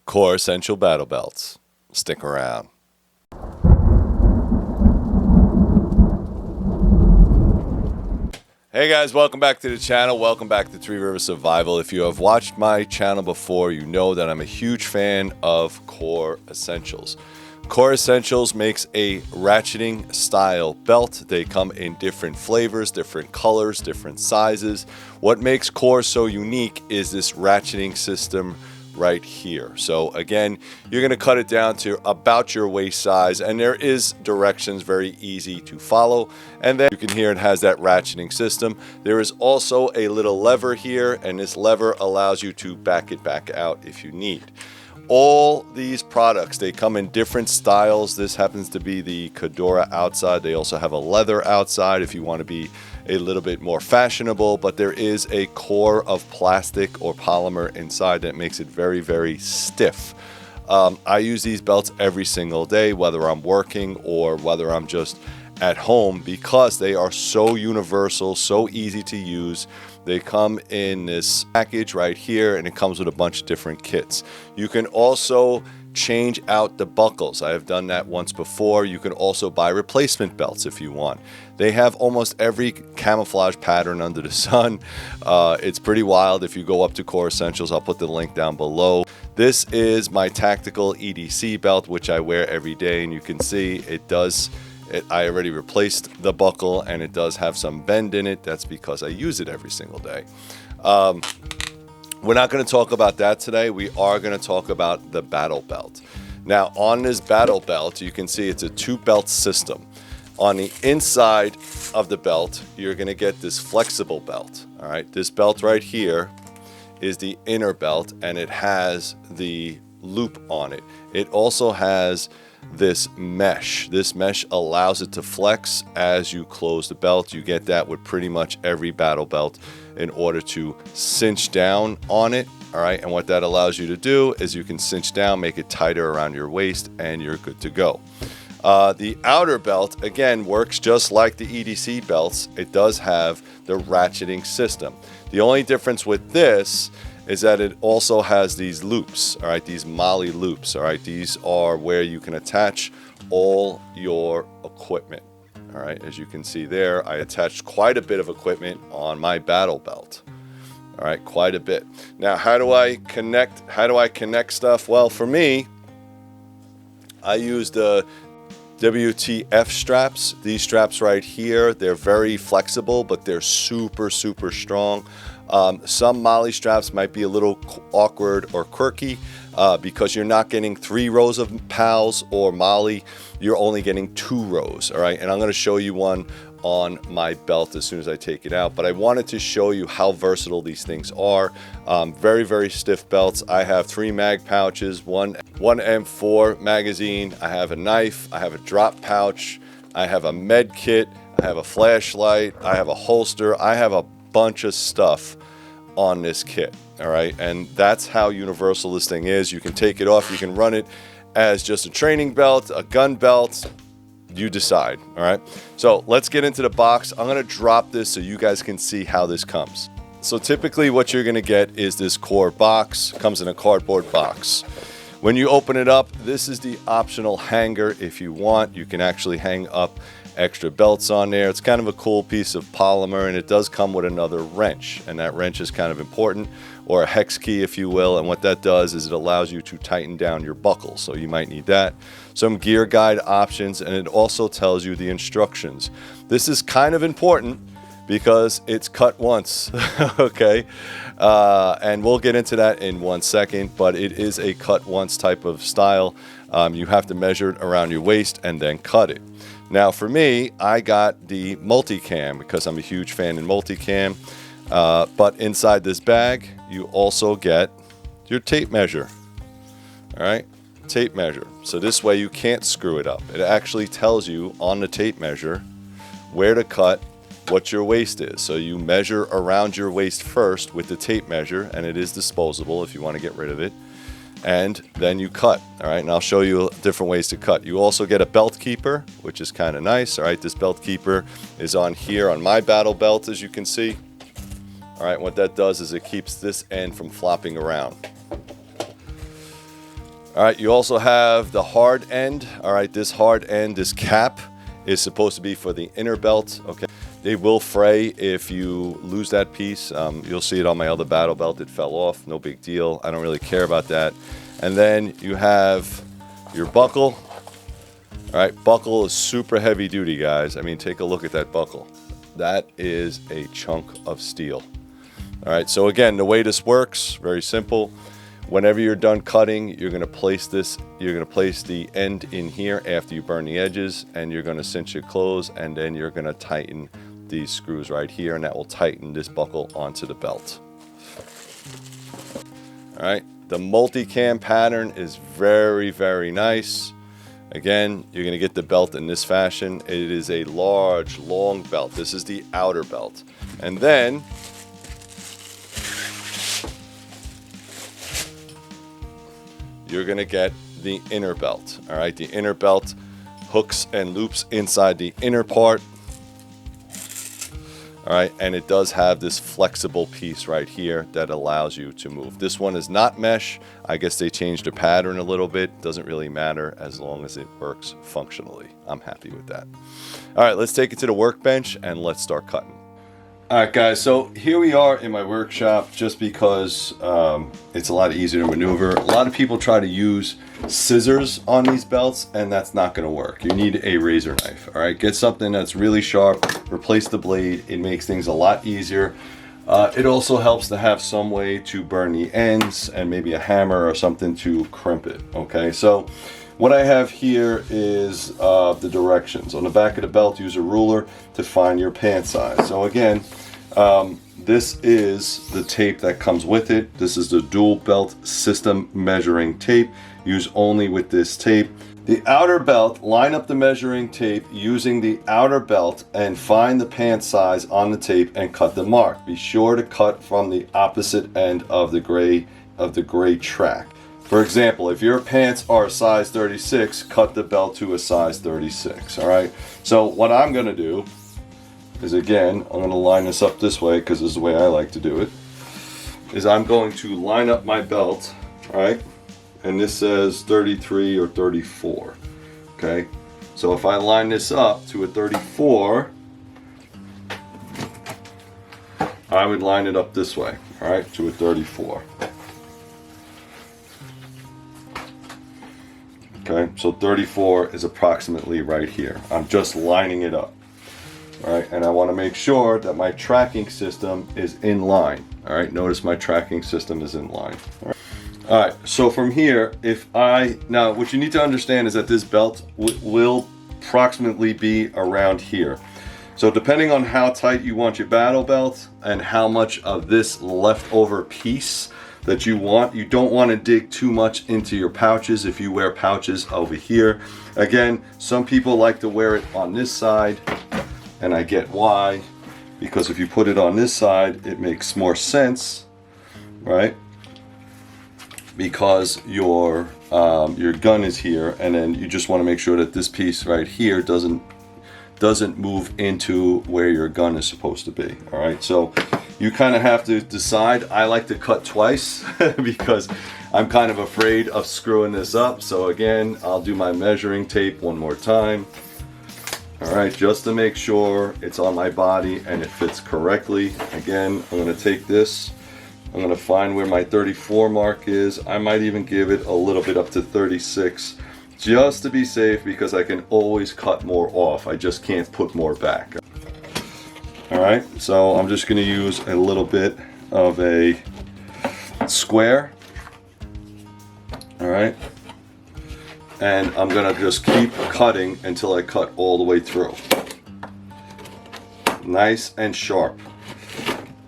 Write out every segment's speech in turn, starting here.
Core Essential Battle Belts. Stick around. Hey guys, welcome back to the channel. Welcome back to Three River Survival. If you have watched my channel before, you know that I'm a huge fan of Core Essentials. Core Essentials makes a ratcheting style belt. They come in different flavors, different colors, different sizes. What makes Core so unique is this ratcheting system right here. So again, you're going to cut it down to about your waist size, and there is directions, very easy to follow. And then you can hear it has that ratcheting system. There is also a little lever here, and this lever allows you to back it back out if you need. All these products, they come in different styles. This happens to be the Cadora outside. They also have a leather outside if you want to be a little bit more fashionable, but there is a core of plastic or polymer inside that makes it very, very stiff. I use these belts every single day, whether I'm working or whether I'm just at home, because they are so universal, so easy to use. They come in this package right here, and it comes with a bunch of different kits. You can also change out the buckles. I have done that once before. You can also buy replacement belts if you want. They have almost every camouflage pattern under the sun. It's pretty wild. If you go up to Core Essentials, I'll put the link down below. This is my tactical EDC belt, which I wear every day, and you can see I already replaced the buckle, and it does have some bend in it. That's because I use it every single day. We're not going to talk about that today. We are going to talk about the battle belt. Now, on this battle belt, you can see it's a two-belt system. On the inside of the belt, you're going to get this flexible belt. All right, this belt right here is the inner belt, and it has the loop on it. It also has this mesh. This mesh allows it to flex as you close the belt. You get that with pretty much every battle belt in order to cinch down on it. All right, and what that allows you to do is you can cinch down, make it tighter around your waist, and you're good to go. The outer belt, again, works just like the EDC belts. It does have the ratcheting system. The only difference with this is that it also has these loops, all right, these MOLLE loops, all right. These are where you can attach all your equipment, all right. As you can see there, I attached quite a bit of equipment on my battle belt, all right, quite a bit. Now, how do I connect stuff? Well, for me, I use the WTF straps. These straps right here, they're very flexible, but they're super, super strong. Some MOLLE straps might be a little awkward or quirky because you're not getting 3 rows of PALs or MOLLE. You're only getting 2 rows, all right? And I'm going to show you one on my belt as soon as I take it out. But I wanted to show you how versatile these things are. Very, very stiff belts. I have 3 mag pouches, one M4 magazine. I have a knife. I have a drop pouch. I have a med kit. I have a flashlight. I have a holster. I have a bunch of stuff on this kit, all right? And that's how universal this thing is. You can take it off, you can run it as just a training belt, a gun belt, you decide, all right? So let's get into the box. I'm gonna drop this so you guys can see how this comes. So typically what you're gonna get is this Core box. It comes in a cardboard box. When you open it up, this is the optional hanger. If you want, you can actually hang up extra belts on there. It's kind of a cool piece of polymer, and it does come with another wrench, and that wrench is kind of important, or a hex key if you will. And what that does is it allows you to tighten down your buckle, so you might need that. Some gear guide options, and it also tells you the instructions. This is kind of important because it's cut once. Okay, and we'll get into that in 1 second, but it is a cut once type of style. You have to measure it around your waist and then cut it. Now for me, I got the MultiCam because I'm a huge fan in MultiCam, but inside this bag, you also get your tape measure, all right? Tape measure. So this way you can't screw it up. It actually tells you on the tape measure where to cut, what your waist is. So you measure around your waist first with the tape measure, and it is disposable if you want to get rid of it. And then you cut, all right? And I'll show you different ways to cut. You also get a belt keeper, which is kind of nice, all right? This belt keeper is on here on my battle belt, as you can see. All right, what that does is it keeps this end from flopping around. All right, you also have the hard end. All right, this hard end, this cap is supposed to be for the inner belt. Okay, it will fray if you lose that piece. You'll see it on my other battle belt. It fell off, no big deal. I don't really care about that. And then you have your buckle. All right, buckle is super heavy duty, guys. I mean, take a look at that buckle. That is a chunk of steel. All right, so again, the way this works, very simple. Whenever you're done cutting, you're gonna place the end in here after you burn the edges, and you're gonna cinch it closed, and then you're gonna tighten these screws right here, and that will tighten this buckle onto the belt. All right, the MultiCam pattern is very, very nice. Again, you're going to get the belt in this fashion. It is a large, long belt. This is the outer belt. And then you're going to get the inner belt. All right, the inner belt hooks and loops inside the inner part. All right, and it does have this flexible piece right here that allows you to move. This one is not mesh. I guess they changed the pattern a little bit. Doesn't really matter as long as it works functionally. I'm happy with that. All right, let's take it to the workbench and let's start cutting. All right, guys, so here we are in my workshop just because it's a lot easier to maneuver. A lot of people try to use scissors on these belts, and that's not going to work. You need a razor knife. All right, get something that's really sharp, replace the blade. It makes things a lot easier. It also helps to have some way to burn the ends and maybe a hammer or something to crimp it. Okay, so what I have here is the directions. On the back of the belt, use a ruler to find your pant size. So again, this is the tape that comes with it. This is the dual belt system measuring tape. Use only with this tape. The outer belt, line up the measuring tape using the outer belt and find the pant size on the tape and cut the mark. Be sure to cut from the opposite end of the gray track. For example, if your pants are a size 36, cut the belt to a size 36, all right? So what I'm gonna do is, again, I'm gonna line this up this way because this is the way I like to do it, is I'm going to line up my belt, all right? And this says 33 or 34, okay? So if I line this up to a 34, I would line it up this way, all right, to a 34. Okay, so 34 is approximately right here. I'm just lining it up. All right, and I want to make sure that my tracking system is in line. All right, notice my tracking system is in line. All right, so from here, now what you need to understand is that this belt will approximately be around here. So depending on how tight you want your battle belt and how much of this leftover piece that you want, you don't want to dig too much into your pouches if you wear pouches over here. Again, some people like to wear it on this side, and I get why, because if you put it on this side, it makes more sense, right? Because your gun is here, and then you just want to make sure that this piece right here doesn't move into where your gun is supposed to be. All right, so you kind of have to decide. I like to cut twice because I'm kind of afraid of screwing this up. So again, I'll do my measuring tape one more time. All right, just to make sure it's on my body and it fits correctly. Again, I'm going to take this. I'm going to find where my 34 mark is. I might even give it a little bit up to 36 just to be safe, because I can always cut more off. I just can't put more back. All right, so I'm just going to use a little bit of a square. All right, and I'm going to just keep cutting until I cut all the way through. Nice and sharp.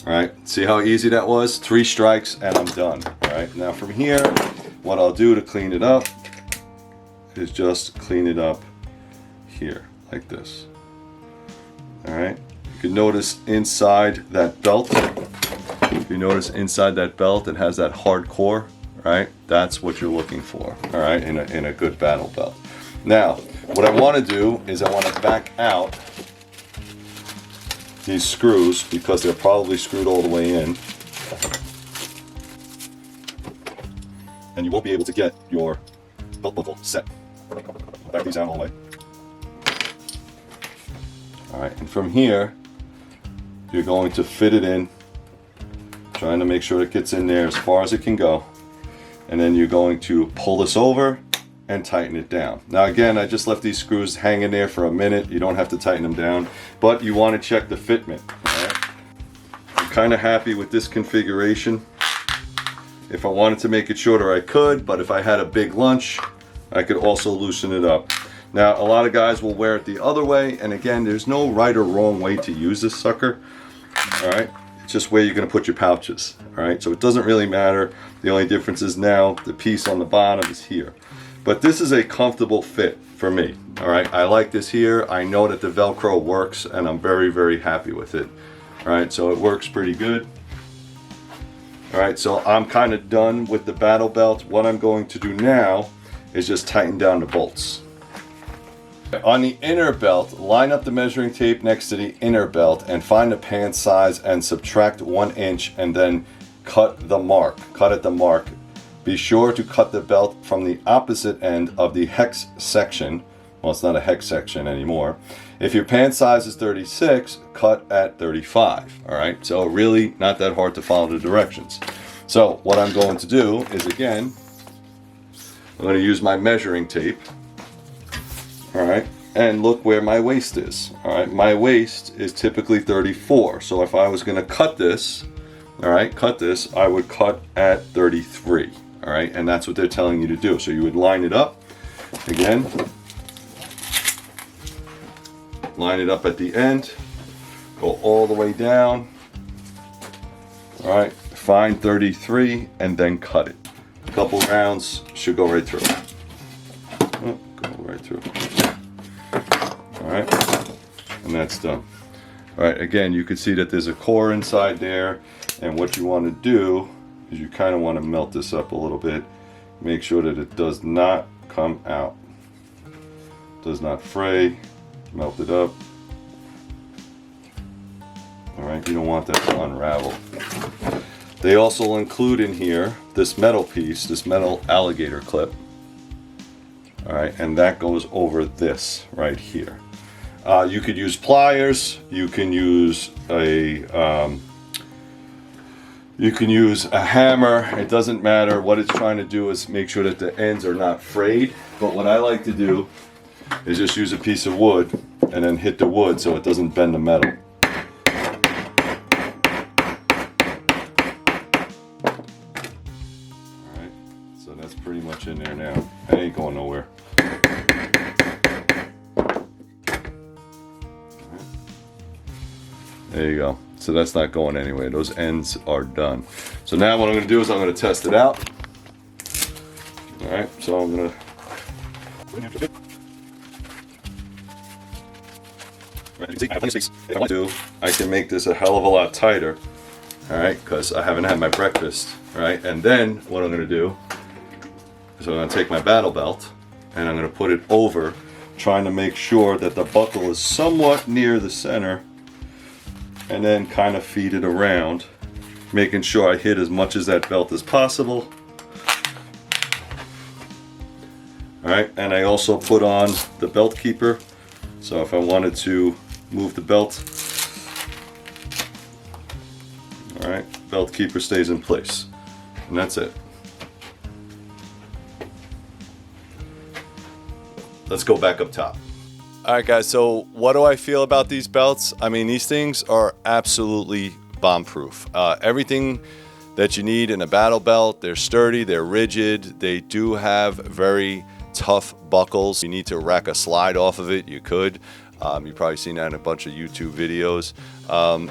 All right, see how easy that was? 3 strikes and I'm done. All right, now from here, what I'll do to clean it up is just clean it up here like this. All right, you can notice inside that belt, if you notice inside that belt, it has that hard core, right? That's what you're looking for, all right, in a good battle belt. Now, what I want to do is I want to back out these screws because they're probably screwed all the way in, and you won't be able to get your belt buckle set. Back these down all the way. All right, and from here, you're going to fit it in, trying to make sure it gets in there as far as it can go. And then you're going to pull this over and tighten it down. Now again, I just left these screws hanging there for a minute. You don't have to tighten them down, but you want to check the fitment. All right? I'm kind of happy with this configuration. If I wanted to make it shorter, I could, but if I had a big lunch, I could also loosen it up. Now, a lot of guys will wear it the other way, and again, there's no right or wrong way to use this sucker. All right, it's just where you're going to put your pouches. All right, so it doesn't really matter. The only difference is now the piece on the bottom is here. But this is a comfortable fit for me. All right, I like this here. I know that the Velcro works, and I'm very, very happy with it. All right, so it works pretty good. All right, so I'm kind of done with the battle belt. What I'm going to do now is just tighten down the bolts. On the inner belt, line up the measuring tape next to the inner belt and find the pant size and subtract 1 inch and then cut at the mark. Be sure to cut the belt from the opposite end of the hex section. Well, it's not a hex section anymore. If your pant size is 36, cut at 35. All right, so really not that hard to follow the directions. So what I'm going to do is, again, I'm going to use my measuring tape. All right, and look where my waist is. All right, my waist is typically 34. So if I was going to cut this, all right, I would cut at 33. All right, and that's what they're telling you to do. So you would line it up again, line it up at the end, go all the way down. All right, find 33 and then cut it. A couple rounds should go right through. Oh, go right through. All right, and that's done. All right, again, you can see that there's a core inside there, and what you want to do is you kind of want to melt this up a little bit. Make sure that it does not come out, does not fray. Melt it up. All right, you don't want that to unravel. They also include in here this metal piece, this metal alligator clip. All right, and that goes over this right here. You could use pliers. You can use a hammer. It doesn't matter. What it's trying to do is make sure that the ends are not frayed. But what I like to do is just use a piece of wood and then hit the wood so it doesn't bend the metal. Alright, so that's pretty much in there now. That ain't going nowhere. There you go. So that's not going anywhere. Those ends are done. So now what I'm going to do is I'm going to test it out. Alright, so I'm going to... If I want to, I can make this a hell of a lot tighter. Alright, because I haven't had my breakfast. Alright, and then what I'm going to do is I'm going to take my battle belt and I'm going to put it over, trying to make sure that the buckle is somewhat near the center, and then kind of feed it around, making sure I hit as much as that belt as possible. Alright, and I also put on the belt keeper, so if I wanted to move the belt, alright, belt keeper stays in place, and that's it. Let's go back up top. All right, guys, so what do I feel about these belts? I mean, these things are absolutely bomb-proof. Everything that you need in a battle belt, they're sturdy, they're rigid, they do have very tough buckles. You need to rack a slide off of it, you could. You've probably seen that in a bunch of YouTube videos.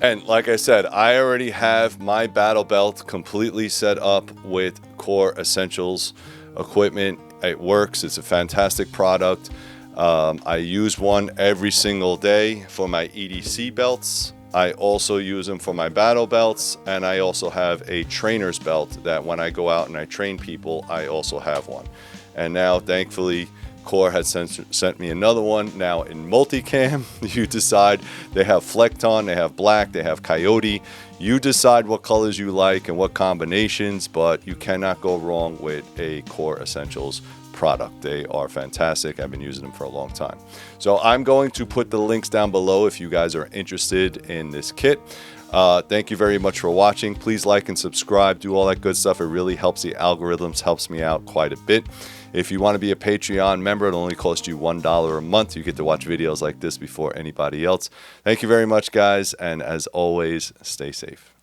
And like I said, I already have my battle belt completely set up with Core Essentials equipment. It works, it's a fantastic product. I use one every single day for my EDC belts. I also use them for my battle belts, and I also have a trainer's belt that when I go out and I train people, I also have one. And now, thankfully, Core has sent me another one now in MultiCam. You decide. They have Flecton, they have Black, they have Coyote. You decide what colors you like and what combinations, but you cannot go wrong with a Core Essentials product. They are fantastic. I've been using them for a long time. So I'm going to put the links down below if you guys are interested in this kit. Thank you very much for watching. Please like and subscribe, do all that good stuff. It really helps the algorithms, helps me out quite a bit. If you want to be a Patreon member, it only costs you $1 a month. You get to watch videos like this before anybody else. Thank you very much, guys, and as always, stay safe.